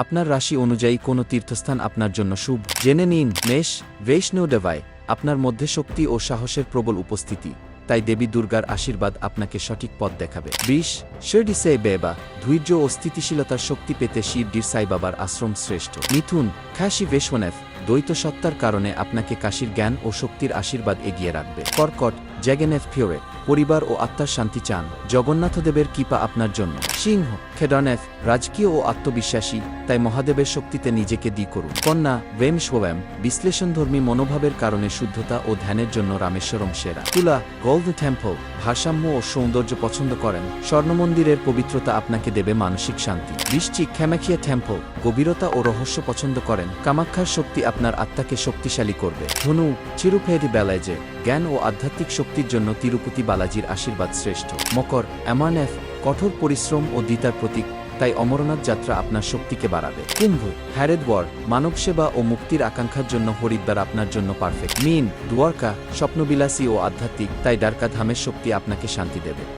আপনার রাশি অনুযায়ী কোনো তীর্থস্থান আপনার জন্য শুভ। জেনে নিন। মেষ, বৈষ্ণবদেবায় আপনার মধ্যে শক্তি ও সাহসের প্রবল উপস্থিতি, তাই দেবী দুর্গার আশীর্বাদ আপনাকে সঠিক পথ দেখাবে। ২০ শিরডি সাই বাবা, ধৈর্য ও স্থিতিশীলতার শক্তি পেতে শিরডির সাই বাবার আশ্রম শ্রেষ্ঠ। মিথুন, কাশী বিশ্বনাথ, দ্বৈত সত্তার কারণে আপনাকে কাশীর জ্ঞান ও শক্তির আশীর্বাদ এগিয়ে রাখবে। কর্কট, জ্যাগেনেফ ফিওরে, পরিবার ও আত্মার শান্তি চান, জগন্নাথদেবের কৃপা আপনার জন্য। সিংহ, খেডনেফ, রাজকীয় ও আত্মবিশ্বাসী, তাই মহাদেবের শক্তিতে নিজেকে দি করুন। কন্যা, ওয়েম, বিশ্লেষণধর্মী মনোভাবের কারণে শুদ্ধতা ও ধ্যানের জন্য রামেশ্বরম সেরা। তুলা, গোল্ডেন টেম্পল, ভারসাম্য ও সৌন্দর্য পছন্দ করেন, স্বর্ণমন্দিরের পবিত্রতা আপনাকে দেবে মানসিক শান্তি। বৃশ্চিক, কামাখ্যা টেম্পল, গভীরতা ও রহস্য পছন্দ করেন, কামাখ্যার শক্তি আপনার আত্মাকে শক্তিশালী করবে। ধনু, চিরুপেদি বেলায়, জ্ঞান ও আধ্যাত্মিক শক্তির জন্য তিরুপতি বালাজির আশীর্বাদ শ্রেষ্ঠ। মকর, এমানেফ, কঠোর পরিশ্রম ও দিতার প্রতীক, তাই অমরনাথ যাত্রা আপনার শক্তিকে বাড়াবে। কুম্ভ, হ্যারেদওয়ার, মানব সেবা ও মুক্তির আকাঙ্ক্ষার জন্য হরিদ্বার আপনার জন্য পারফেক্ট। মীন, দ্বারকা, স্বপ্নবিলাসী ও আধ্যাত্মিক, তাই দ্বারকা ধামের শক্তি আপনাকে শান্তি দেবে।